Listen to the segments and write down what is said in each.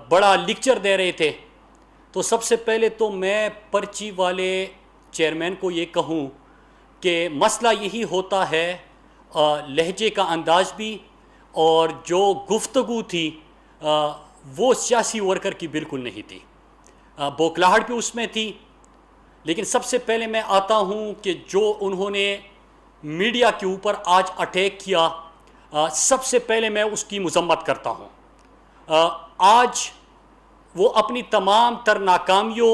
بڑا لیکچر دے رہے تھے، تو سب سے پہلے تو میں پرچی والے چیئرمین کو یہ کہوں کہ مسئلہ یہی ہوتا ہے، لہجے کا انداز بھی اور جو گفتگو تھی وہ سیاسی ورکر کی بالکل نہیں تھی، بوکھلاہٹ بھی اس میں تھی۔ لیکن سب سے پہلے میں آتا ہوں کہ جو انہوں نے میڈیا کے اوپر آج اٹیک کیا، سب سے پہلے میں اس کی مذمت کرتا ہوں۔ آج وہ اپنی تمام تر ناکامیوں،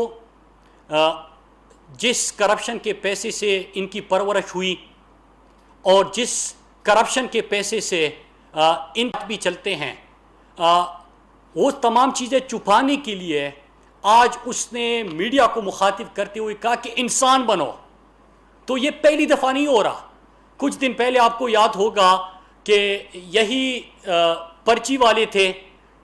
جس کرپشن کے پیسے سے ان کی پرورش ہوئی اور جس کرپشن کے پیسے سے ان بھی چلتے ہیں، وہ تمام چیزیں چھپانے کے لیے آج اس نے میڈیا کو مخاطب کرتے ہوئے کہا کہ انسان بنو۔ تو یہ پہلی دفعہ نہیں ہو رہا، کچھ دن پہلے آپ کو یاد ہوگا کہ یہی پرچی والے تھے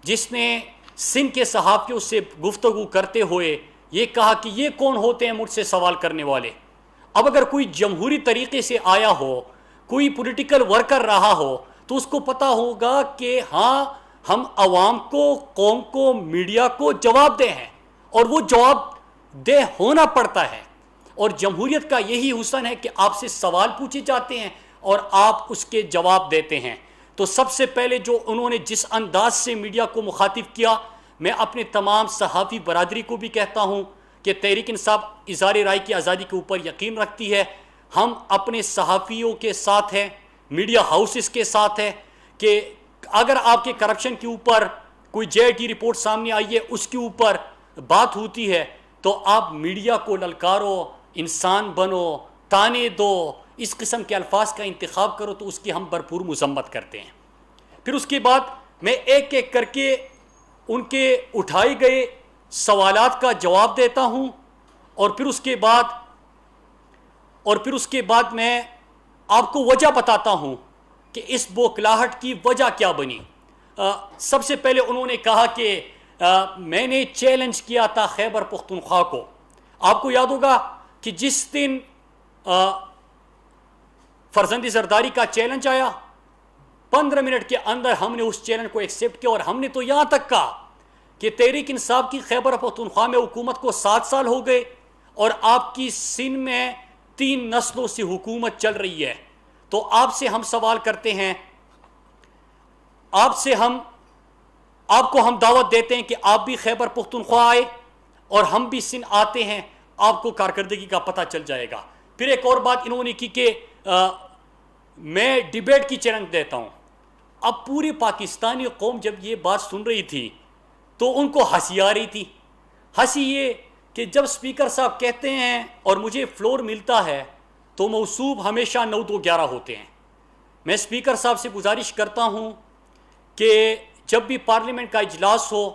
جس نے سندھ کے صحافیوں سے گفتگو کرتے ہوئے یہ کہا کہ یہ کون ہوتے ہیں مجھ سے سوال کرنے والے۔ اب اگر کوئی جمہوری طریقے سے آیا ہو، کوئی پولیٹیکل ورکر رہا ہو، تو اس کو پتہ ہوگا کہ ہاں ہم عوام کو، قوم کو، میڈیا کو جواب دہ ہیں، اور وہ جواب دہ ہونا پڑتا ہے۔ اور جمہوریت کا یہی حسن ہے کہ آپ سے سوال پوچھے جاتے ہیں اور آپ اس کے جواب دیتے ہیں۔ تو سب سے پہلے جو انہوں نے جس انداز سے میڈیا کو مخاطب کیا، میں اپنے تمام صحافی برادری کو بھی کہتا ہوں کہ تحریک انصاف اظہار رائے کی آزادی کے اوپر یقین رکھتی ہے۔ ہم اپنے صحافیوں کے ساتھ ہیں، میڈیا ہاؤسز کے ساتھ ہیں، کہ اگر آپ کے کرپشن کے اوپر کوئی جے ٹی رپورٹ سامنے آئی ہے، اس کے اوپر بات ہوتی ہے، تو آپ میڈیا کو للکارو، انسان بنو، تانے دو، اس قسم کے الفاظ کا انتخاب کرو، تو اس کی ہم بھرپور مذمت کرتے ہیں۔ پھر اس کے بعد میں ایک ایک کر کے ان کے اٹھائے گئے سوالات کا جواب دیتا ہوں، اور پھر اس کے بعد میں آپ کو وجہ بتاتا ہوں کہ اس بوکھلاہٹ کی وجہ کیا بنی۔ سب سے پہلے انہوں نے کہا کہ میں نے چیلنج کیا تھا خیبر پختونخوا کو۔ آپ کو یاد ہوگا کہ جس دن فرزند زرداری کا چیلنج آیا، 15 منٹ کے اندر ہم نے اس چیلنج کو ایکسیپٹ کیا، اور ہم نے تو یہاں تک کہا کہ تحریک انصاف کی خیبر پختونخوا میں حکومت کو 7 سال ہو گئے، اور آپ کی سندھ میں 3 نسلوں سے حکومت چل رہی ہے۔ تو آپ سے ہم سوال کرتے ہیں، آپ کو ہم دعوت دیتے ہیں کہ آپ بھی خیبر پختونخوا آئے اور ہم بھی سندھ آتے ہیں، آپ کو کارکردگی کا پتہ چل جائے گا۔ پھر ایک اور بات انہوں نے کی کہ میں ڈیبیٹ کی چیلنج دیتا ہوں۔ اب پوری پاکستانی قوم جب یہ بات سن رہی تھی تو ان کو ہنسی آ رہی تھی۔ ہنسی یہ کہ جب اسپیکر صاحب کہتے ہیں اور مجھے فلور ملتا ہے تو موصوب ہمیشہ 9-2-11 ہوتے ہیں۔ میں اسپیکر صاحب سے گزارش کرتا ہوں کہ جب بھی پارلیمنٹ کا اجلاس ہو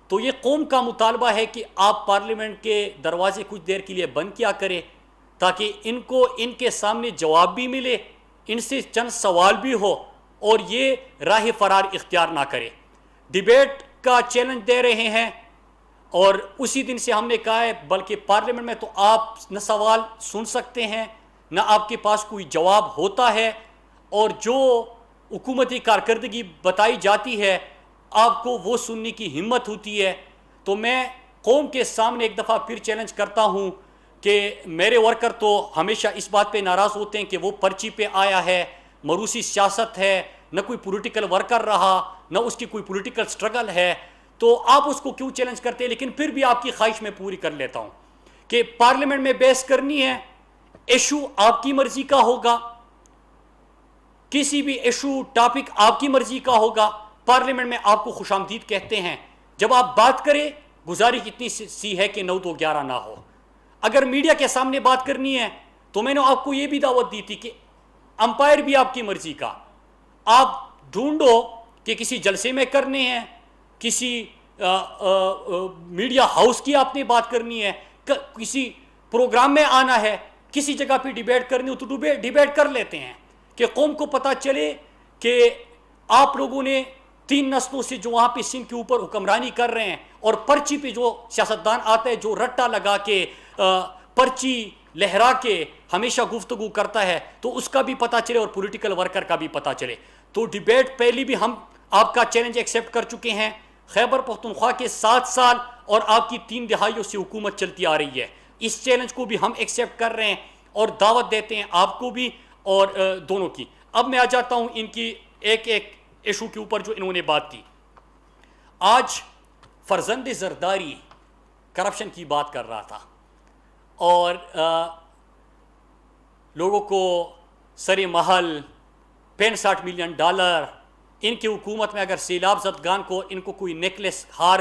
تو یہ قوم کا مطالبہ ہے کہ آپ پارلیمنٹ کے دروازے کچھ دیر کے لیے بند کیا کریں، تاکہ ان کو ان کے سامنے جواب بھی ملے، ان سے چند سوال بھی ہو، اور یہ راہ فرار اختیار نہ کرے۔ ڈیبیٹ کا چیلنج دے رہے ہیں، اور اسی دن سے ہم نے کہا ہے بلکہ پارلیمنٹ میں تو آپ نہ سوال سن سکتے ہیں، نہ آپ کے پاس کوئی جواب ہوتا ہے، اور جو حکومتی کارکردگی بتائی جاتی ہے آپ کو وہ سننے کی ہمت ہوتی ہے۔ تو میں قوم کے سامنے ایک دفعہ پھر چیلنج کرتا ہوں کہ میرے ورکر تو ہمیشہ اس بات پہ ناراض ہوتے ہیں کہ وہ پرچی پہ آیا ہے، مروسی سیاست ہے، نہ کوئی پولیٹیکل ورکر رہا، نہ اس کی کوئی پولیٹیکل سٹرگل ہے، تو آپ اس کو کیوں چیلنج کرتے ہیں؟ لیکن پھر بھی آپ کی خواہش میں پوری کر لیتا ہوں کہ پارلیمنٹ میں بحث کرنی ہے، ایشو آپ کی مرضی کا ہوگا، کسی بھی ایشو ٹاپک آپ کی مرضی کا ہوگا، پارلیمنٹ میں آپ کو خوش آمدید کہتے ہیں۔ جب آپ بات کریں، گزارش اتنی سی ہے کہ 9-2-11 نہ ہو۔ اگر میڈیا کے سامنے بات کرنی ہے تو میں نے آپ کو یہ بھی دعوت دی تھی کہ امپائر بھی آپ کی مرضی کا، آپ ڈھونڈو کہ کسی جلسے میں کرنے ہیں، کسی میڈیا ہاؤس کی آپ نے بات کرنی ہے، کسی پروگرام میں آنا ہے، کسی جگہ پہ ڈیبیٹ کرنی ہو تو ڈیبیٹ کر لیتے ہیں، کہ قوم کو پتہ چلے کہ آپ لوگوں نے 3 نسلوں سے جو وہاں پہ سندھ کے اوپر حکمرانی کر رہے ہیں، اور پرچی پہ جو سیاستدان آتا ہے جو رٹا لگا کے پرچی لہرا کے ہمیشہ گفتگو کرتا ہے، تو اس کا بھی پتہ چلے اور پولیٹیکل ورکر کا بھی پتہ چلے۔ تو ڈیبیٹ پہلی بھی ہم آپ کا چیلنج ایکسیپٹ کر چکے ہیں، خیبر پختونخوا کے 7 سال اور آپ کی 3 دہائیوں سے حکومت چلتی آ رہی ہے. اس چیلنج کو بھی ہم ایکسیپٹ کر رہے ہیں اور دعوت دیتے ہیں آپ کو بھی اور دونوں کی. اب میں آ جاتا ہوں ان کی ایک ایک ایشو کے اوپر جو انہوں نے بات کی. آج فرزند زرداری کرپشن کی بات کر رہا تھا اور لوگوں کو سر محل $65 ملین ان کی حکومت میں اگر سیلاب زدگان کو ان کو کوئی نیکلس ہار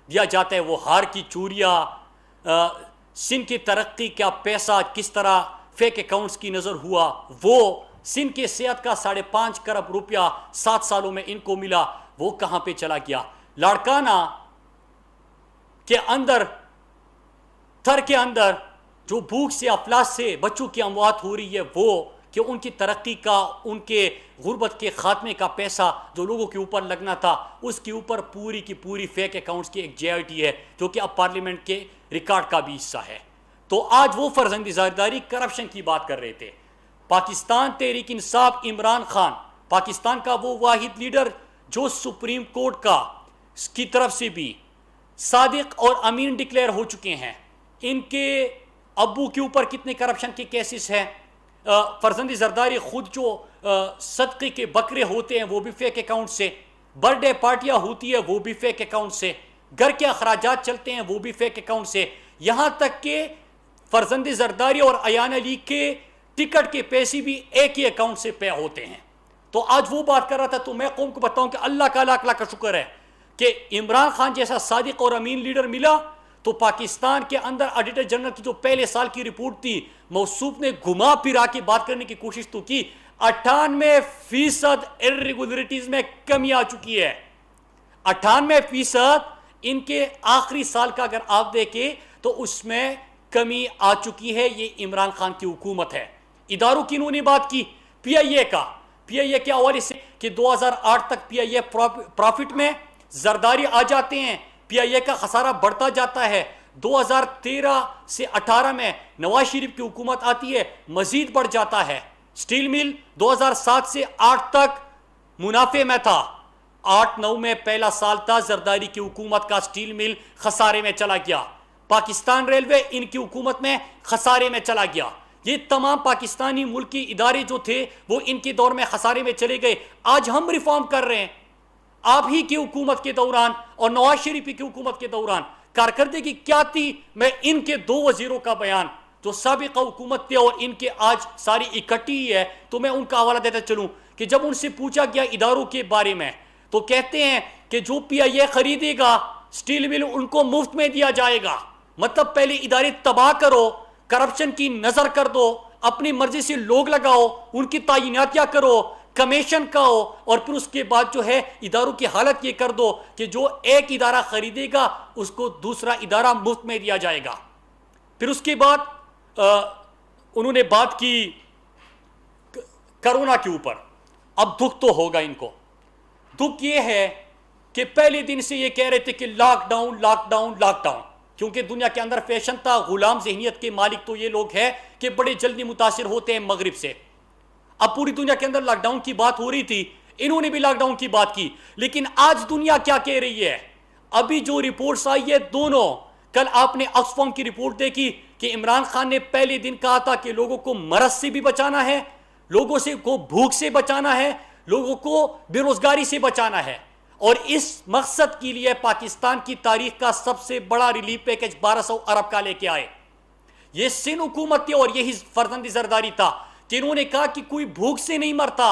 دیا جاتا ہے وہ ہار کی چوریاں سندھ کی ترقی کا پیسہ کس طرح فیک اکاؤنٹس کی نظر ہوا وہ سندھ کے صحت کا 5.5 کروڑ روپیہ 7 سالوں میں ان کو ملا وہ کہاں پہ چلا گیا. لاڑکانہ کے اندر تھر کے اندر جو بھوک سے افلاس سے بچوں کی اموات ہو رہی ہے وہ کہ ان کی ترقی کا ان کے غربت کے خاتمے کا پیسہ جو لوگوں کے اوپر لگنا تھا اس کے اوپر پوری کی پوری فیک اکاؤنٹس کی ایک JIT ہے جو کہ اب پارلیمنٹ کے ریکارڈ کا بھی حصہ ہے. تو آج وہ فرزند زرداری کرپشن کی بات کر رہے تھے. پاکستان تحریک انصاف عمران خان پاکستان کا وہ واحد لیڈر جو سپریم کورٹ کا کی طرف سے بھی صادق اور امین ڈکلیئر ہو چکے ہیں. ان کے ابو کے اوپر کتنے کرپشن کے کیسز ہیں. فرزند زرداری خود جو صدقے کے بکرے ہوتے ہیں وہ بھی فیک اکاؤنٹ سے, برتھ ڈے پارٹیاں ہوتی ہے وہ بھی فیک اکاؤنٹ سے, گھر کے اخراجات چلتے ہیں وہ بھی فیک اکاؤنٹ سے, یہاں تک کہ فرزند زرداری اور ایان علی کے ٹکٹ کے پیسے بھی ایک ہی اکاؤنٹ سے پے ہوتے ہیں. تو آج وہ بات کر رہا تھا. تو میں قوم کو بتاؤں کہ اللہ کا لاکھ لاکھ کا شکر ہے کہ عمران خان جیسا صادق اور امین لیڈر ملا. تو پاکستان کے اندر آڈیٹر جنرل کی جو پہلے سال کی رپورٹ تھی موصوف نے گھما پھرا کے بات کرنے کی کوشش تو کی. 98% irregularities میں کمی آ چکی ہے. 98% ان کے آخری سال کا اگر آپ دیکھیں تو اس میں کمی آ چکی ہے. یہ عمران خان کی حکومت ہے. اداروں کی انہوں نے بات کی PIA کا. PIA کے حوالے سے کہ 2008 تک PIA پروفٹ میں زرداری آ جاتے ہیں, PIA کا خسارہ بڑھتا جاتا ہے. 2013 سے 18 میں نواز شریف کی حکومت آتی ہے مزید بڑھ جاتا ہے. سٹیل مل 2007 سے 8 تک منافع میں تھا. 8-9 میں پہلا سال تھا زرداری کی حکومت کا, سٹیل مل خسارے میں چلا گیا. پاکستان ریلوے ان کی حکومت میں خسارے میں چلا گیا. یہ تمام پاکستانی ملکی ادارے جو تھے وہ ان کے دور میں خسارے میں چلے گئے. آج ہم ریفارم کر رہے ہیں. آپ ہی کی حکومت کے دوران اور نواز شریف کی حکومت کے دوران کارکردگی کیا تھی. میں ان کے 2 وزیروں کا بیان جو سابقہ حکومت تھے اور ان کے آج ساری اکٹھی ہی ہے تو میں ان کا حوالہ دیتا چلوں کہ جب ان سے پوچھا گیا اداروں کے بارے میں تو کہتے ہیں کہ جو PIA خریدے گا سٹیل مل ان کو مفت میں دیا جائے گا. مطلب پہلے ادارے تباہ کرو, کرپشن کی نظر کر دو, اپنی مرضی سے لوگ لگاؤ, ان کی تعیناتیاں کرو, کمیشن کا ہو, اور پھر اس کے بعد جو ہے اداروں کی حالت یہ کر دو کہ جو ایک ادارہ خریدے گا اس کو دوسرا ادارہ مفت میں دیا جائے گا. پھر اس کے بعد انہوں نے بات کی کرونا کے اوپر. اب دکھ تو ہوگا ان کو. دکھ یہ ہے کہ پہلے دن سے یہ کہہ رہے تھے کہ lockdown lockdown lockdown, کیونکہ دنیا کے اندر فیشن تھا. غلام ذہنیت کے مالک تو یہ لوگ ہیں کہ بڑے جلدی متاثر ہوتے ہیں مغرب سے. اب پوری دنیا کے اندر لاک ڈاؤن کی بات ہو رہی تھی, انہوں نے بھی لاک ڈاؤن کی بات کی. لیکن آج دنیا کیا کہہ رہی ہے؟ ابھی جو رپورٹس آئی ہے دونوں, کل آپ نے آکسفام کی رپورٹ دیکھی کہ عمران خان نے پہلے دن کہا تھا کہ لوگوں کو مرض سے بھی بچانا ہے, لوگوں سے کو بھوک سے بچانا ہے, لوگوں کو بے روزگاری سے بچانا ہے. اور اس مقصد کے لیے پاکستان کی تاریخ کا سب سے بڑا ریلیف پیکج 1200 ارب کا لے کے آئے. یہ سندھ حکومت تھی اور یہی فرزند زرداری تھا کہ انہوں نے کہا کہ کوئی بھوک سے نہیں مرتا.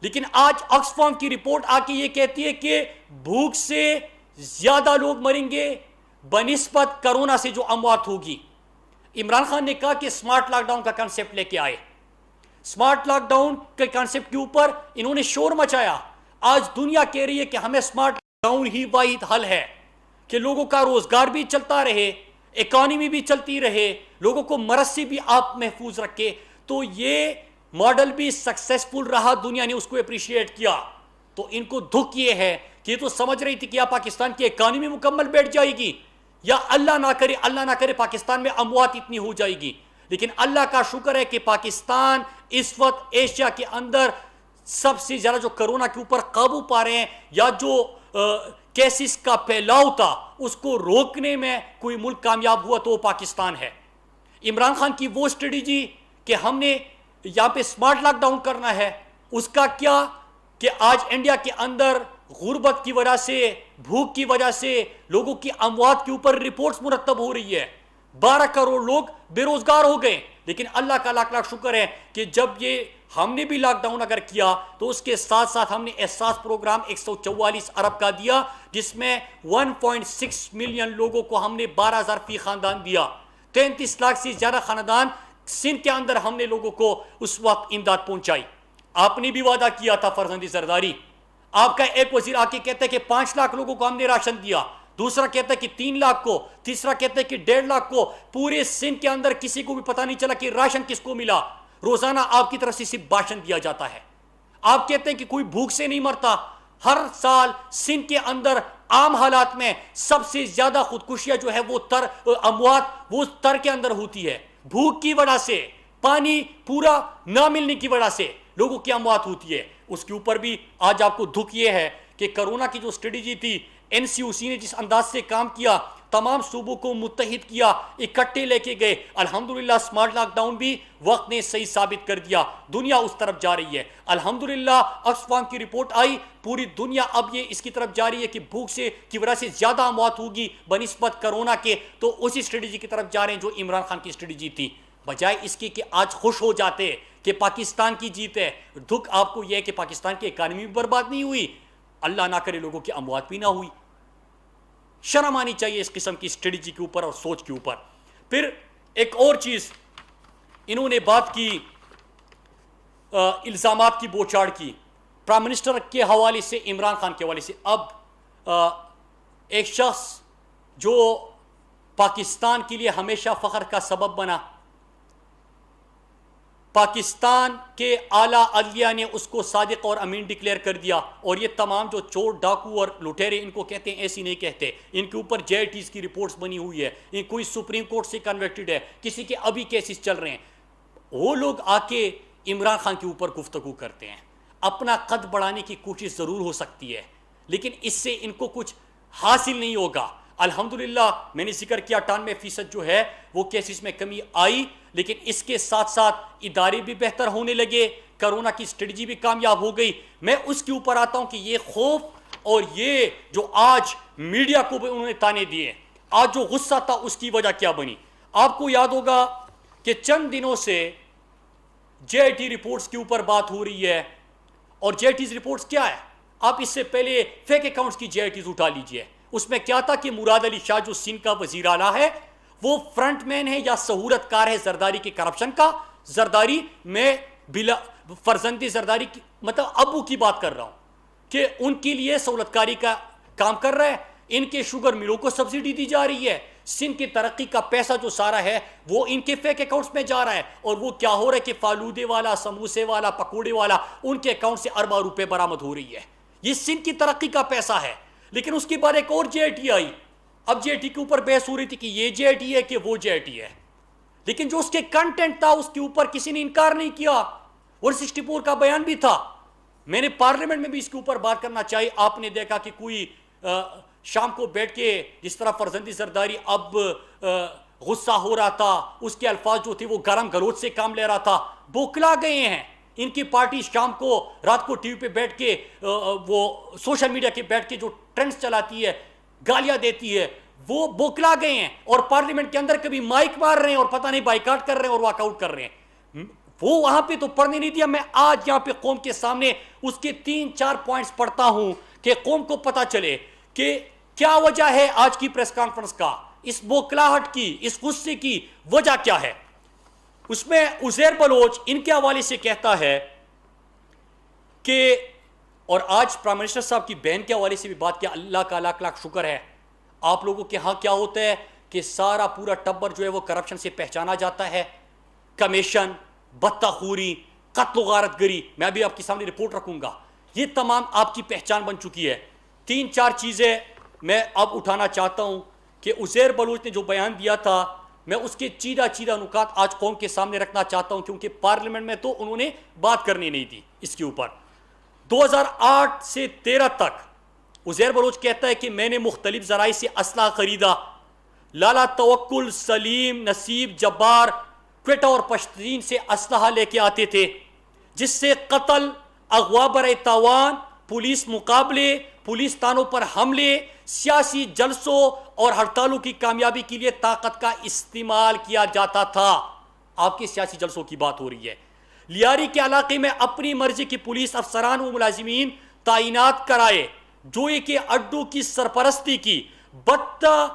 لیکن آج آکسفام کی رپورٹ آ کے یہ کہتی ہے کہ بھوک سے زیادہ لوگ مریں گے بنسبت کرونا سے جو اموات ہوگی. عمران خان نے کہا کہ سمارٹ لاک ڈاؤن کا کنسپٹ لے کے آئے. سمارٹ لاک ڈاؤن کے کنسپٹ کے اوپر انہوں نے شور مچایا. آج دنیا کہہ رہی ہے کہ ہمیں سمارٹ لاک ڈاؤن ہی واحد حل ہے کہ لوگوں کا روزگار بھی چلتا رہے, اکانومی بھی چلتی رہے, لوگوں کو مرض سے بھی آپ محفوظ رکھے. تو یہ ماڈل بھی سکسیسفل رہا, دنیا نے اس کو اپریشیٹ کیا. تو ان کو دکھ یہ ہے کہ یہ تو سمجھ رہی تھی کہ یا پاکستان کی اکانومی مکمل بیٹھ جائے گی یا اللہ نہ کرے پاکستان میں اموات اتنی ہو جائے گی. لیکن اللہ کا شکر ہے کہ پاکستان اس وقت ایشیا کے اندر سب سے زیادہ جو کرونا کے اوپر قابو پا رہے ہیں یا جو کیسز کا پھیلاؤ تھا اس کو روکنے میں کوئی ملک کامیاب ہوا تو وہ پاکستان ہے۔ عمران خان کی وہ اسٹریٹجی کہ ہم نے یہاں پہ سمارٹ لاک ڈاؤن کرنا ہے، اس کا کیا کہ آج انڈیا کے اندر غربت کی وجہ سے، بھوک کی وجہ سے لوگوں کی اموات کے اوپر رپورٹس مرتب ہو رہی ہے، 12 کروڑ لوگ بے روزگار ہو گئے۔ لیکن اللہ کا لاکھ لاکھ شکر ہے کہ جب یہ ہم نے بھی لاک ڈاؤن اگر کیا تو اس کے ساتھ ساتھ ہم نے احساس پروگرام 144 ارب کا دیا، جس میں 1.6 ملین لوگوں کو ہم نے 12,000 فی خاندان دیا، 33 لاکھ سے زیادہ خاندان سندھ کے اندر ہم نے لوگوں کو اس وقت امداد پہنچائی۔ آپ نے بھی وعدہ کیا تھا فرزندی زرداری، آپ کا ایک وزیر آ کے کہتا ہے کہ 5 لاکھ لوگوں کو ہم نے راشن دیا، دوسرا کہتا ہے کہ 3 لاکھ کو، تیسرا کہتا ہے کہ 1.5 لاکھ کو۔ پورے سندھ کے اندر کسی کو بھی پتہ نہیں چلا کہ راشن کس کو ملا۔ روزانہ آپ کی طرف سے صرف بھاشن دیا جاتا ہے، آپ کہتے ہیں کہ کوئی بھوک سے نہیں مرتا۔ ہر سال سندھ کے اندر عام حالات میں سب سے زیادہ خودکشیاں جو ہے وہ اموات وہ تر کے اندر ہوتی ہے، بھوک کی وجہ سے، پانی پورا نہ ملنے کی وجہ سے لوگوں کی اموات ہوتی ہے۔ اس کے اوپر بھی آج آپ کو دکھ یہ ہے کہ کرونا کی جو اسٹریٹجی تھی، این سی او سی نے جس انداز سے کام کیا، تمام صوبوں کو متحد کیا، اکٹھے لے کے گئے، الحمدللہ سمارٹ لاک ڈاؤن بھی وقت نے صحیح ثابت کر دیا، دنیا اس طرف جا رہی ہے۔ الحمدللہ آکسفام کی رپورٹ آئی، پوری دنیا اب یہ اس کی طرف جا رہی ہے کہ بھوک سے کی وجہ سے زیادہ اموات ہوگی بنسبت کرونا کے، تو اسی اسٹریٹجی کی طرف جا رہے ہیں جو عمران خان کی اسٹریٹجی تھی۔ بجائے اس کے کہ آج خوش ہو جاتے کہ پاکستان کی جیت ہے، دکھ آپ کو یہ ہے کہ پاکستان کی اکانومی بھی برباد نہیں ہوئی، اللہ نہ کرے لوگوں کی اموات بھی نہ ہوئی۔ شرم آنی چاہیے اس قسم کی اسٹریٹجی کے اوپر اور سوچ کے اوپر۔ پھر ایک اور چیز انہوں نے بات کی، الزامات کی بوچھاڑ کی پرائم منسٹر کے حوالے سے، عمران خان کے حوالے سے۔ اب ایک شخص جو پاکستان کے لیے ہمیشہ فخر کا سبب بنا، پاکستان کے اعلیٰ عدلیہ نے اس کو صادق اور امین ڈکلیئر کر دیا، اور یہ تمام جو چور ڈاکو اور لٹیرے ان کو کہتے ہیں، ایسی نہیں کہتے، ان کے اوپر جے ٹیز کی رپورٹس بنی ہوئی ہے، یہ کوئی سپریم کورٹ سے کنوکٹڈ ہے، کسی کے ابھی کیسز چل رہے ہیں، وہ لوگ آ کے عمران خان کے اوپر گفتگو کرتے ہیں۔ اپنا قد بڑھانے کی کوشش ضرور ہو سکتی ہے، لیکن اس سے ان کو کچھ حاصل نہیں ہوگا۔ الحمدللہ میں نے ذکر کیا 98% جو ہے وہ کیسز میں کمی آئی، لیکن اس کے ساتھ ساتھ ادارے بھی بہتر ہونے لگے، کرونا کی اسٹریٹجی بھی کامیاب ہو گئی۔ میں اس کے اوپر آتا ہوں کہ یہ خوف اور یہ جو آج میڈیا کو بھی انہوں نے تانے دیے، آج جو غصہ تھا اس کی وجہ کیا بنی؟ آپ کو یاد ہوگا کہ چند دنوں سے جے آئی ٹی رپورٹس کے اوپر بات ہو رہی ہے، اور جے آئی ٹیز رپورٹس کیا ہے؟ آپ اس سے پہلے فیک اکاؤنٹس کی جے آئی ٹیز اٹھا لیجئے، اس میں کیا تھا کہ مراد علی شاہ جو سندھ کا وزیر اعلیٰ ہے، وہ فرنٹ مین ہے یا سہولت کار ہے زرداری کے کرپشن کا۔ زرداری میں فرزندی زرداری کی مطلب ابو کی بات کر رہا ہوں کہ ان کے لیے سہولت کاری کا کام کر رہا ہے، ان کے شوگر ملوں کو سبسڈی دی جا رہی ہے، سندھ کی ترقی کا پیسہ جو سارا ہے وہ ان کے فیک اکاؤنٹس میں جا رہا ہے، اور وہ کیا ہو رہا ہے کہ فالودے والا، سموسے والا، پکوڑے والا، ان کے اکاؤنٹ سے اربوں روپے برآمد ہو رہی ہے۔ یہ سندھ کی ترقی کا پیسہ ہے۔ لیکن اس کے بعد ایک اور جے آئی ٹی آئی، اب جے آئی ٹی کے اوپر بحث ہو رہی تھی کہ یہ جے آئی ٹی ہے کہ وہ جے آئی ٹی ہے، لیکن جو اس کے کنٹینٹ تھا اس کے اوپر کسی نے انکار نہیں کیا، 164 کا بیان بھی تھا۔ میں نے پارلیمنٹ میں بھی اس کے اوپر بات کرنا چاہیے۔ آپ نے دیکھا کہ کوئی شام کو بیٹھ کے جس طرح فرزندی زرداری اب غصہ ہو رہا تھا، اس کے الفاظ جو تھے وہ گرم گلوچ سے کام لے رہا تھا، بوکلا گئے ہیں۔ ان کی پارٹی شام کو رات کو ٹی وی پہ بیٹھ کے وہ سوشل میڈیا کے بیٹھ کے جو ٹرینڈز چلاتی ہے، گالیاں دیتی ہے، وہ بوکلا گئے ہیں، اور پارلیمنٹ کے اندر کبھی مائک مار رہے ہیں اور پتہ نہیں بائیکاٹ کر رہے ہیں اور واک آؤٹ کر رہے ہیں۔ وہ وہاں پہ تو پڑھنے نہیں دیا۔ میں آج یہاں پہ قوم کے سامنے اس کے 3-4 پوائنٹس پڑھتا ہوں کہ قوم کو پتہ چلے کہ کیا وجہ ہے آج کی پریس کانفرنس کا، اس بوکلاہٹ کی، اس غصے کی وجہ کیا ہے۔ اس میں عزیر بلوچ ان کے حوالے سے کہتا ہے کہ، اور آج پرائم منسٹر صاحب کی بہن کے حوالے سے بھی بات کیا، اللہ کا لاکھ لاکھ شکر ہے آپ لوگوں کے ہاں کیا ہوتا ہے کہ سارا پورا ٹبر جو ہے وہ کرپشن سے پہچانا جاتا ہے، کمیشن، بطخوری، قتل و غارت گری۔ میں بھی آپ کے سامنے رپورٹ رکھوں گا، یہ تمام آپ کی پہچان بن چکی ہے۔ 3-4 چیزیں میں اب اٹھانا چاہتا ہوں کہ عزیر بلوچ نے جو بیان دیا تھا، میں اس کے چیدہ نکات آج قوم کے سامنے رکھنا چاہتا ہوں، کیونکہ پارلیمنٹ میں تو انہوں نے بات کرنی نہیں دی اس کے اوپر۔ 2008 سے 13 تک عزیر بلوچ کہتا ہے کہ میں نے مختلف ذرائع سے اسلحہ خریدا. لالا توکل، سلیم، نصیب، جبار کوئٹہ اور پشتین سے اسلحہ لے کے آتے تھے، جس سے قتل، اغوا برائے تاوان، پولیس مقابلے، پولیس تانوں پر حملے، سیاسی جلسوں اور ہڑتالوں کی کامیابی کے لیے طاقت کا استعمال کیا جاتا تھا. آپ کے سیاسی جلسوں کی بات ہو رہی ہے. لیاری کے علاقے میں اپنی مرضی کی پولیس افسران و ملازمین تعینات کرائے، جو کہ اڈوں کی سرپرستی کی. بتہ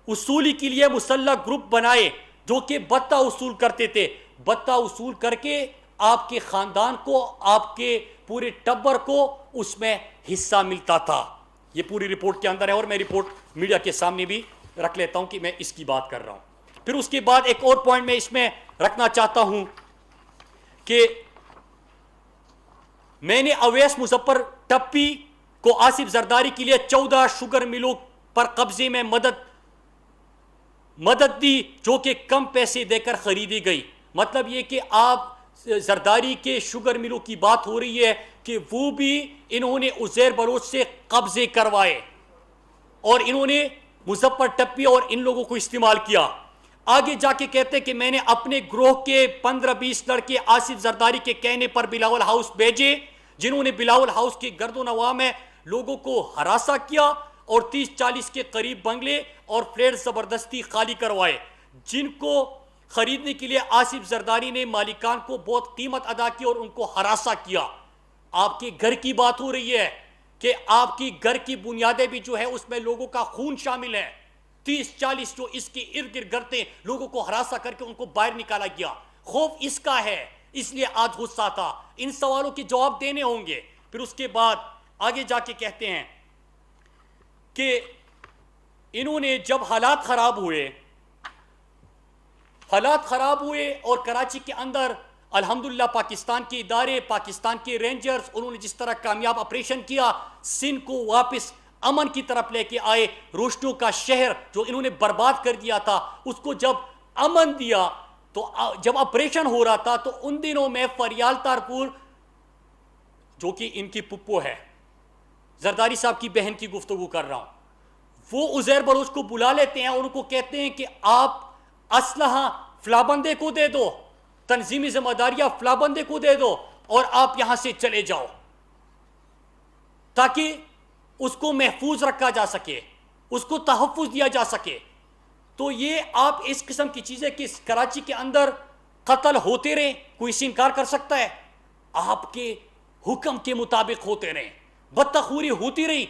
اصولی کے لیے مسلح گروپ بنائے جو کہ بتہ اصول کرتے تھے. بتہ اصول کر کے آپ کے خاندان کو، آپ کے پورے ٹبر کو اس میں حصہ ملتا تھا. یہ پوری رپورٹ کے اندر ہے، اور میں رپورٹ میڈیا کے سامنے بھی رکھ لیتا ہوں کہ میں اس کی بات کر رہا ہوں. پھر اس کے بعد ایک اور پوائنٹ میں اس میں رکھنا چاہتا ہوں کہ میں نے اویس مظفر ٹپی کو آصف زرداری کے لیے 14 شوگر ملوں پر قبضے میں مدد دی، جو کہ کم پیسے دے کر خریدی گئی. مطلب یہ کہ آپ زرداری کے شوگر ملوں کی بات ہو رہی ہے کہ وہ بھی انہوں نے عزیر بلوچ سے قبضے کروائے، اور انہوں نے مظفر ٹپی اور ان لوگوں کو استعمال کیا. آگے جا کے کہتے کہ میں نے اپنے گروہ کے 15-20 لڑکے آصف زرداری کے کہنے پر بلاول ہاؤس بھیجے، جنہوں نے بلاول ہاؤس کے گرد و نواح میں لوگوں کو ہراساں کیا اور 30-40 کے قریب بنگلے اور فلیٹ زبردستی خالی کروائے، جن کو خریدنے کے لیے آصف زرداری نے مالکان کو بہت قیمت ادا کی اور ان کو ہراساں کیا. آپ کے گھر کی بات ہو رہی ہے کہ آپ کی گھر کی بنیادیں بھی جو ہے اس میں لوگوں کا خون شامل ہے. 30-40 جو اس کے ارد گرد گرتے لوگوں کو ہراساں کر کے ان کو باہر نکالا گیا. خوف اس کا ہے، اس لیے آج غصہ تھا. ان سوالوں کے جواب دینے ہوں گے. پھر اس کے بعد آگے جا کے کہتے ہیں کہ انہوں نے جب حالات خراب ہوئے اور کراچی کے اندر الحمدللہ پاکستان کے ادارے، پاکستان کے رینجرز، انہوں نے جس طرح کامیاب آپریشن کیا، سندھ کو واپس امن کی طرف لے کے آئے. روشنیوں کا شہر جو انہوں نے برباد کر دیا تھا، اس کو جب امن دیا، تو جب آپریشن ہو رہا تھا تو ان دنوں میں فریال تارپور جو کہ ان کی پپو ہے، زرداری صاحب کی بہن کی گفتگو کر رہا ہوں، وہ عزیر بلوچ کو بلا لیتے ہیں اور ان کو کہتے ہیں کہ آپ اسلحہ فلاں بندے کو دے دو، تنظیمی ذمہ داریاں فلاں بندے کو دے دو، اور آپ یہاں سے چلے جاؤ تاکہ اس کو محفوظ رکھا جا سکے، اس کو تحفظ دیا جا سکے. تو یہ آپ اس قسم کی چیزیں کہ کراچی کے اندر قتل ہوتے رہے، کوئی سے انکار کر سکتا ہے؟ آپ کے حکم کے مطابق ہوتے رہے، بتخوری ہوتی رہی،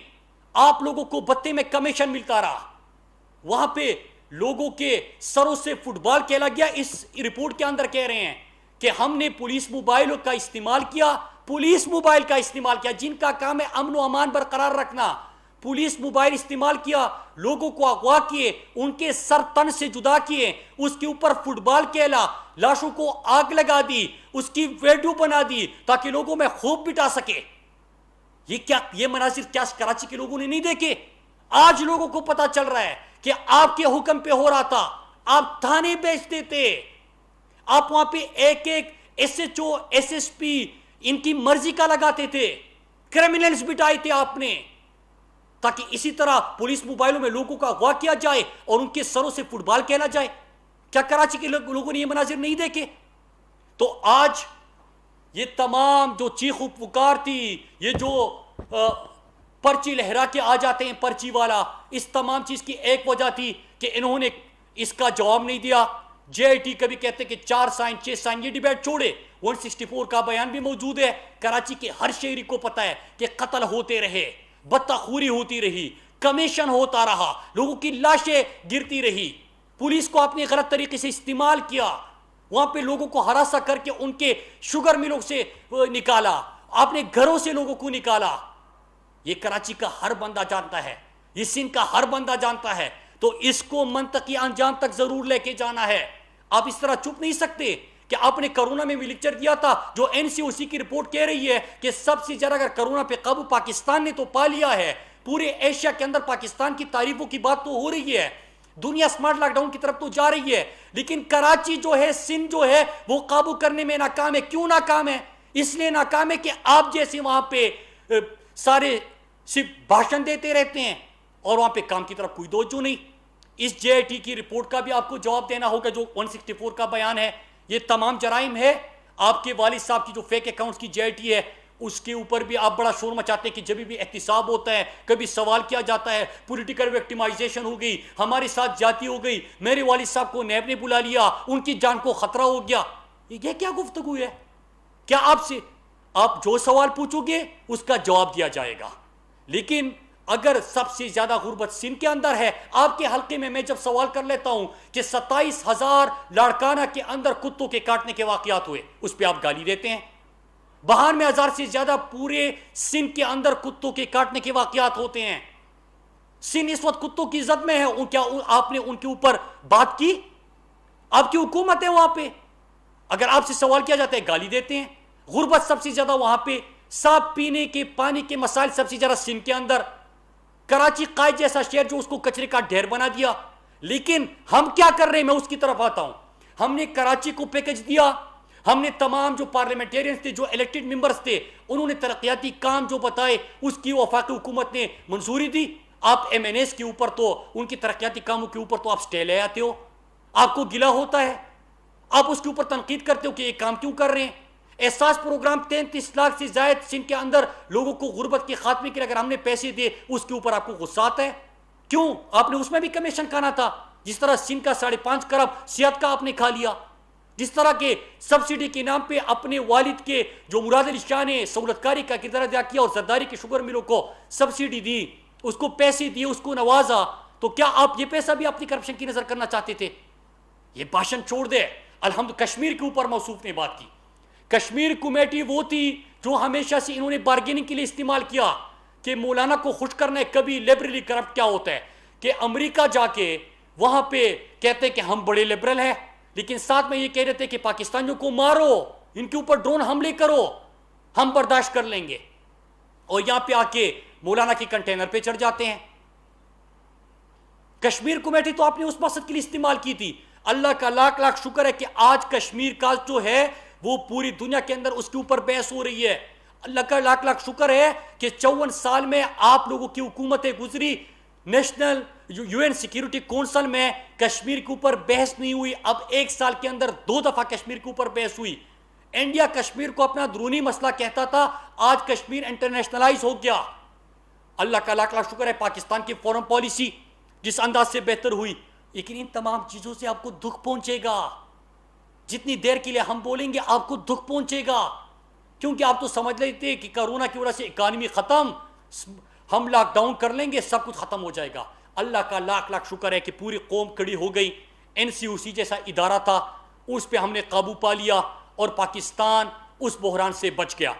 آپ لوگوں کو بتے میں کمیشن ملتا رہا، وہاں پہ لوگوں کے سروں سے فٹ بال کھیلا گیا. اس رپورٹ کے اندر کہہ رہے ہیں کہ ہم نے پولیس موبائل کا استعمال کیا، جن کا کام ہے امن و امان برقرار رکھنا. پولیس موبائل استعمال کیا، لوگوں کو اغوا کیے، ان کے سر تن سے جدا کیے، اس کے اوپر فٹ بال کھیلا، لاشوں کو آگ لگا دی، اس کی ویڈیو بنا دی تاکہ لوگوں میں خوف بٹا سکے. یہ مناظر کیا کراچی کے لوگوں نے نہیں دیکھے؟ آج لوگوں کو پتا چل رہا ہے کہ آپ کے حکم پہ ہو رہا تھا. آپ تھانے بیچتے تھے، آپ وہاں پہ ایک S H O, S S P ان کی مرضی کا لگاتے تھے، کرمنلز بٹائے تھے آپ نے، تاکہ اسی طرح پولیس موبائلوں میں لوگوں کا اغوا کیا جائے اور ان کے سروں سے فٹ بال کھیلا جائے. کیا کراچی کے لوگوں نے یہ مناظر نہیں دیکھے؟ تو آج یہ تمام جو چیخ و پکار تھی، یہ جو پرچی لہرا کے آ جاتے ہیں پرچی والا، اس تمام چیز کی ایک وجہ تھی کہ انہوں نے اس کا جواب نہیں دیا. جے آئی ٹی کبھی کہتے کہ 4 سائن 6 سائن، یہ ڈیبیٹ چھوڑے. 164 کا بیان بھی موجود ہے. کراچی کے ہر شہری کو پتا ہے کہ قتل ہوتے رہے، بتخوری ہوتی رہی، کمیشن ہوتا رہا، لوگوں کی لاشیں گرتی رہی، پولیس کو آپ نے غلط طریقے سے استعمال کیا، وہاں پہ لوگوں کو ہراساں کر کے ان کے شوگر ملوں سے نکالا، آپ نے گھروں سے لوگوں کو نکالا. یہ کراچی کا ہر بندہ جانتا ہے، یہ سندھ کا ہر بندہ جانتا ہے. تو اس کو منطقی انجام تک ضرور لے کے جانا ہے. آپ اس طرح چپ نہیں سکتے کہ آپ نے کرونا میں بھی لیکچر دیا تھا، جو این سی او سی کی رپورٹ کہہ رہی ہے کہ سب سے زیادہ اگر کرونا پہ قابو پاکستان نے تو پا لیا ہے. پورے ایشیا کے اندر پاکستان کی تعریفوں کی بات تو ہو رہی ہے، دنیا سمارٹ لاک ڈاؤن کی طرف تو جا رہی ہے، لیکن کراچی جو ہے، سندھ جو ہے، وہ قابو کرنے میں ناکام ہے. کیوں ناکام ہے؟ اس لیے ناکام ہے کہ آپ جیسے وہاں پہ سارے صرف بھاشن دیتے رہتے ہیں اور وہاں پہ کام کی طرف کوئی توجہ نہیں۔ اس جے آئی ٹی کی رپورٹ کا بھی آپ کو جواب دینا ہوگا، جو 164 کا بیان ہے، یہ تمام جرائم ہے۔ آپ کے والد صاحب کی جو فیک اکاؤنٹس کی جے آئی ٹی ہے، اس کے اوپر بھی آپ بڑا شور مچاتے ہیں کہ جب بھی احتساب ہوتا ہے کبھی سوال کیا جاتا ہے، پولیٹیکل وکٹمائزیشن ہو گئی، ہمارے ساتھ جاتی ہو گئی، میرے والد صاحب کو نیب نے بلا لیا، ان کی جان کو خطرہ ہو گیا۔ یہ کیا گفتگو ہے؟ کیا آپ جو سوال پوچھو گے اس کا جواب دیا جائے گا؟ لیکن اگر سب سے زیادہ غربت سندھ کے اندر ہے، آپ کے حلقے میں جب سوال کر لیتا ہوں کہ 27,000 لاڑکانہ کے اندر کتوں کے کاٹنے کے واقعات ہوئے، اس پہ آپ گالی دیتے ہیں۔ 92,000 سے زیادہ پورے سندھ کے اندر کتوں کے کاٹنے کے واقعات ہوتے ہیں۔ سندھ اس وقت کتوں کی زد میں ہے، کیا آپ نے ان کے اوپر بات کی؟ آپ کی حکومت ہے وہاں پہ، اگر آپ سے سوال کیا جاتا ہے گالی دیتے ہیں۔ غربت سب سے زیادہ وہاں پہ، صاف پینے کے پانی کے مسائل سب سے زیادہ سندھ کے اندر۔ کراچی قائد جیسا شہر جو اس کو کچرے کا ڈھیر بنا دیا، لیکن ہم کیا کر رہے ہیں؟ میں اس کی طرف آتا ہوں۔ ہم نے کراچی کو پیکج دیا، ہم نے تمام جو پارلیمنٹیرینز تھے، جو الیکٹڈ ممبرز تھے، انہوں نے ترقیاتی کام جو بتائے اس کی وفاقی حکومت نے منظوری دی۔ آپ ایم این ایس کے اوپر تو، ان کی ترقیاتی کاموں کے اوپر تو آپ سٹے لے آتے ہو، آپ کو گلہ ہوتا ہے، آپ اس کے اوپر تنقید کرتے ہو کہ یہ کام کیوں کر رہے ہیں۔ احساس پروگرام 33 لاکھ سے زائد سندھ کے اندر لوگوں کو غربت کے خاتمے کے لیے اگر ہم نے پیسے دیے، اس کے اوپر آپ کو غصہ آتا ہے کیوں؟ آپ نے اس میں بھی کمیشن کھانا تھا، جس طرح سندھ کا 5.5 کروڑ صحت کا آپ نے کھا لیا، جس طرح کے سبسڈی کے نام پہ اپنے والد کے جو مراد علی شاہ نے سہولت کاری کا کردار ادا کیا اور زرداری کے شوگر ملوں کو سبسڈی دی، اس کو پیسے دیے، اس کو نوازا، تو کیا آپ یہ پیسہ بھی اپنی کرپشن کی نظر کرنا چاہتے تھے؟ یہ بھاشن چھوڑ دے۔ الحمد کشمیر کے اوپر موصوف نے بات کی۔ کشمیر کمیٹی وہ تھی جو ہمیشہ سے انہوں نے بارگیننگ کے لیے استعمال کیا کہ مولانا کو خوش کرنا ہے۔ کبھی لبرلی کرپٹ کیا ہوتا ہے کہ امریکہ جا کے وہاں پہ کہتے کہ ہم بڑے لبرل ہیں، لیکن ساتھ میں یہ کہہ رہے تھے کہ پاکستانیوں کو مارو، ان کے اوپر ڈرون حملے کرو، ہم برداشت کر لیں گے، اور یہاں پہ آ کے مولانا کی کنٹینر پہ چڑھ جاتے ہیں۔ کشمیر کمیٹی تو آپ نے اس مقصد کے لیے استعمال کی تھی۔ اللہ کا لاکھ لاکھ شکر ہے کہ آج کشمیر کا جو ہے وہ پوری دنیا کے اندر اس کے اوپر بحث ہو رہی ہے۔ اللہ کا لاکھ لاکھ شکر ہے کہ 54 سال میں آپ لوگوں کی حکومتیں گزری، national U N security council میں کشمیر کے اوپر بحث نہیں ہوئی۔ اب 1 سال کے اندر 2 دفعہ کشمیر کے اوپر بحث ہوئی۔ انڈیا کشمیر کو اپنا درونی مسئلہ کہتا تھا، آج کشمیر انٹرنیشنلائز ہو گیا۔ اللہ کا لاکھ لاکھ شکر ہے پاکستان کی فورن پالیسی جس انداز سے بہتر ہوئی، لیکن ان تمام چیزوں سے آپ کو دکھ پہنچے گا۔ جتنی دیر کے لیے ہم بولیں گے آپ کو دکھ پہنچے گا، کیونکہ آپ تو سمجھ لیتے ہیں کہ کرونا کی وجہ سے اکانومی ختم، ہم لاک ڈاؤن کر لیں گے سب کچھ ختم ہو جائے گا۔ اللہ کا لاکھ لاکھ شکر ہے کہ پوری قوم کھڑی ہو گئی۔ این سی او سی جیسا ادارہ تھا، اس پہ ہم نے قابو پا لیا اور پاکستان اس بحران سے بچ گیا۔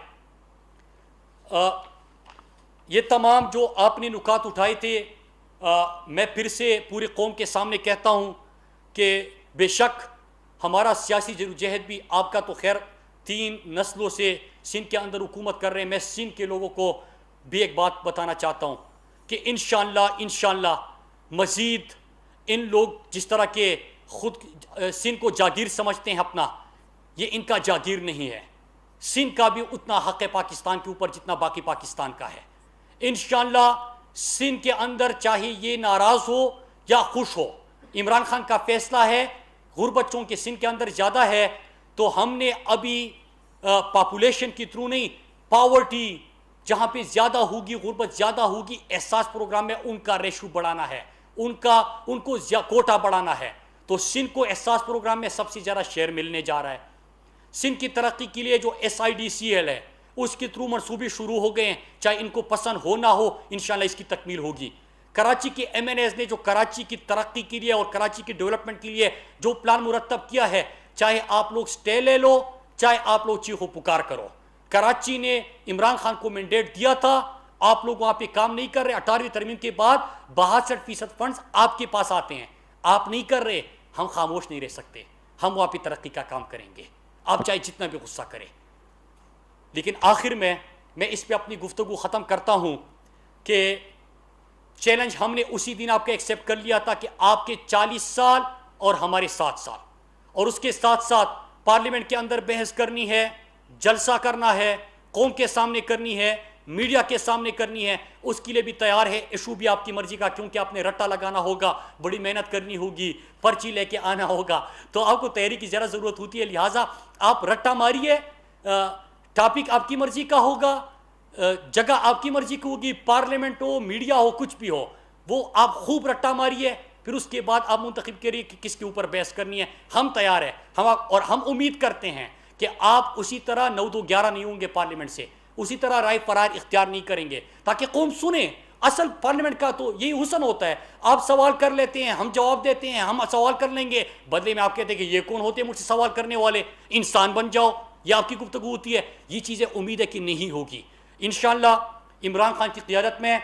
یہ تمام جو آپ نے نکات اٹھائے تھے، میں پھر سے پوری قوم کے سامنے کہتا ہوں کہ بے شک ہمارا سیاسی جدوجہد بھی، آپ کا تو خیر 3 نسلوں سے سندھ کے اندر حکومت کر رہے ہیں، میں سندھ کے لوگوں کو بھی ایک بات بتانا چاہتا ہوں کہ انشاءاللہ مزید ان لوگ جس طرح کے خود سندھ کو جاگیر سمجھتے ہیں اپنا، یہ ان کا جاگیر نہیں ہے۔ سندھ کا بھی اتنا حق ہے پاکستان کے اوپر جتنا باقی پاکستان کا ہے۔ انشاءاللہ سندھ کے اندر چاہے یہ ناراض ہو یا خوش ہو، عمران خان کا فیصلہ ہے، غربت چونکہ سندھ کے اندر زیادہ ہے تو ہم نے ابھی پاپولیشن کی تھرو نہیں، پاورٹی جہاں پہ زیادہ ہوگی، غربت زیادہ ہوگی، احساس پروگرام میں ان کا ریشو بڑھانا ہے، ان کو کوٹا بڑھانا ہے۔ تو سندھ کو احساس پروگرام میں سب سے زیادہ شیئر ملنے جا رہا ہے۔ سندھ کی ترقی کے لیے جو SIDCL ہے اس کے تھرو منصوبے شروع ہو گئے ہیں، چاہے ان کو پسند ہو نہ ہو، انشاءاللہ اس کی تکمیل ہوگی۔ کراچی کے MNAs نے جو کراچی کی ترقی کے لیے اور کراچی کی ڈیولپمنٹ کے لیے جو پلان مرتب کیا ہے، چاہے آپ لوگ سٹے لے لو، چاہے آپ لوگ چیخو پکار کرو، کراچی نے عمران خان کو مینڈیٹ دیا تھا، آپ لوگ وہاں پہ کام نہیں کر رہے۔ 18ویں ترمیم کے بعد 62% فنڈز آپ کے پاس آتے ہیں، آپ نہیں کر رہے، ہم خاموش نہیں رہ سکتے، ہم وہاں پہ ترقی کا کام کریں گے، آپ چاہے جتنا بھی غصہ کریں۔ لیکن آخر میں اس پہ اپنی گفتگو ختم کرتا ہوں کہ چیلنج ہم نے اسی دن آپ کا ایکسیپٹ کر لیا تھا کہ آپ کے 40 سال اور ہمارے 7 سال، اور اس کے ساتھ ساتھ پارلیمنٹ کے اندر بحث کرنی ہے، جلسہ کرنا ہے، قوم کے سامنے کرنی ہے، میڈیا کے سامنے کرنی ہے، اس کے لیے بھی تیار ہے، ایشو بھی آپ کی مرضی کا، کیونکہ آپ نے رٹا لگانا ہوگا، بڑی محنت کرنی ہوگی، پرچی لے کے آنا ہوگا، تو آپ کو تیاری کی زیادہ ضرورت ہوتی ہے، لہٰذا آپ رٹا ماریے، ٹاپک آپ کی مرضی کا ہوگا، جگہ آپ کی مرضی کی ہوگی، پارلیمنٹ ہو، میڈیا ہو، کچھ بھی ہو، وہ آپ خوب رٹا ماریے، پھر اس کے بعد آپ منتخب کریے کہ کس کے اوپر بحث کرنی ہے۔ ہم تیار ہیں، اور ہم امید کرتے ہیں کہ آپ اسی طرح 9-2-11 نہیں ہوں گے پارلیمنٹ سے، اسی طرح رائے فرار اختیار نہیں کریں گے، تاکہ قوم سنیں۔ اصل پارلیمنٹ کا تو یہی حسن ہوتا ہے، آپ سوال کر لیتے ہیں، ہم جواب دیتے ہیں، ہم سوال کر لیں گے، بدلے میں آپ کہتے ہیں کہ یہ کون ہوتے ہیں مجھ سے سوال کرنے والے، انسان بن جاؤ، یہ آپ کی گفتگو ہوتی ہے۔ یہ چیزیں امید ہے کہ نہیں ہوگی۔ انشاءاللہ عمران خان کی قیادت میں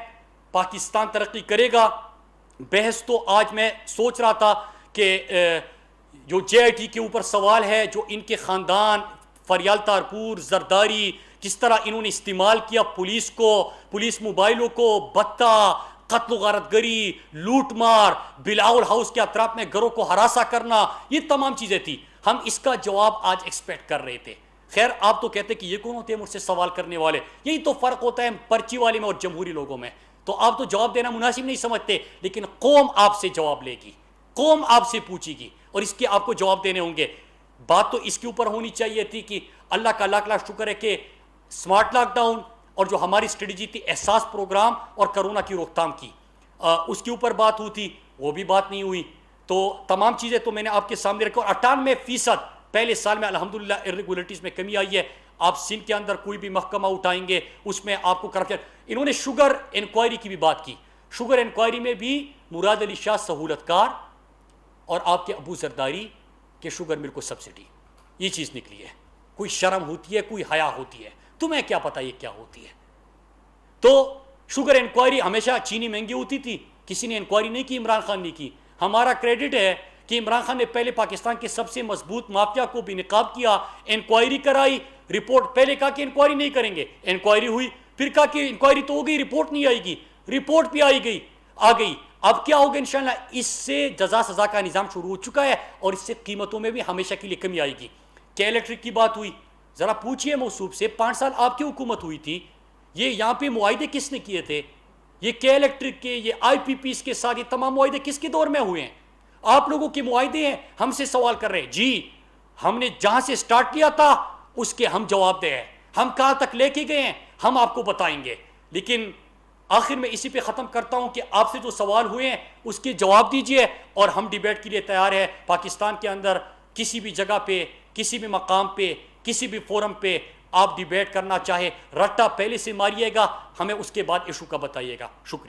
پاکستان ترقی کرے گا۔ بحث تو آج میں سوچ رہا تھا کہ جو جے آئی ٹی کے اوپر سوال ہے، جو ان کے خاندان فریال تارپور، زرداری، کس طرح انہوں نے استعمال کیا پولیس کو، پولیس موبائلوں کو، بتہ، قتل و غارت گری، لوٹ مار، بلاول ہاؤس کے اطراف میں گھروں کو ہراساں کرنا، یہ تمام چیزیں تھی۔ ہم اس کا جواب آج ایکسپیکٹ کر رہے تھے۔ خیر آپ تو کہتے کہ یہ کون ہوتے ہیں مجھ سے سوال کرنے والے، یہی تو فرق ہوتا ہے پرچی والے میں اور جمہوری لوگوں میں۔ تو آپ تو جواب دینا مناسب نہیں سمجھتے، لیکن قوم آپ سے جواب لے گی، قوم آپ سے پوچھے گی، اور اس کے آپ کو جواب دینے ہوں گے۔ بات تو اس کے اوپر ہونی چاہیے تھی کہ اللہ کا لاکھ لاکھ شکر ہے کہ سمارٹ لاک ڈاؤن اور جو ہماری اسٹریٹجی تھی احساس پروگرام اور کرونا کی روک تھام کی، اس کے اوپر بات ہوئی تھی، وہ بھی بات نہیں ہوئی۔ تو تمام چیزیں تو میں نے آپ کے سامنے رکھی، اور 98% پہلے سال میں الحمدللہ ارریگولیٹیز میں کمی آئی ہے۔ آپ سندھ کے اندر کوئی بھی محکمہ اٹھائیں گے اس میں آپ کو کرپشن، انہوں نے شوگر انکوائری کی بھی بات کی، شوگر انکوائری میں بھی مراد علی شاہ سہولت کار اور آپ کے ابو زرداری کے شوگر مل کو سبسڈی، یہ چیز نکلی ہے۔ کوئی شرم ہوتی ہے، کوئی حیا ہوتی ہے، تمہیں کیا پتہ یہ کیا ہوتی ہے؟ تو شوگر انکوائری ہمیشہ چینی مہنگی ہوتی تھی، کسی نے انکوائری نہیں کی، عمران خان نے کی۔ ہمارا کریڈٹ ہے کہ عمران خان نے پہلے پاکستان کے سب سے مضبوط مافیا کو بھی نقاب کیا، انکوائری کرائی، رپورٹ پہلے کہا کہ انکوائری نہیں کریں گے، انکوائری ہوئی، پھر کہا کہ انکوائری تو ہو گئی، رپورٹ نہیں آئے گی، رپورٹ بھی آ گئی۔ اب کیا ہوگا انشاءاللہ، اس سے جزا سزا کا نظام شروع ہو چکا ہے، اور اس سے قیمتوں میں بھی ہمیشہ کے لیے کمی آئے گی۔ کیا الیکٹرک کی بات ہوئی، ذرا پوچھئے موصوف سے، 5 سال آپ کی حکومت ہوئی تھی، یہ یہاں پہ معاہدے کس نے کیے تھے؟ یہ کے الیکٹرک کے، یہ آئی پی پیز کے ساتھ، یہ تمام معاہدے کس کے دور میں ہوئے ہیں؟ آپ لوگوں کے معاہدے ہیں، ہم سے سوال کر رہے ہیں۔ جی ہم نے جہاں سے سٹارٹ کیا تھا اس کے ہم جواب دے ہیں، ہم کہاں تک لے کے گئے ہیں ہم آپ کو بتائیں گے۔ لیکن آخر میں اسی پہ ختم کرتا ہوں کہ آپ سے جو سوال ہوئے ہیں اس کے جواب دیجئے، اور ہم ڈیبیٹ کے لیے تیار ہیں۔ پاکستان کے اندر کسی بھی جگہ پہ، کسی بھی مقام پہ، کسی بھی فورم پہ آپ ڈیبیٹ کرنا چاہے، رٹا پہلے سے ماریے گا، ہمیں اس کے بعد ایشو کا بتائیے گا۔ شکریہ۔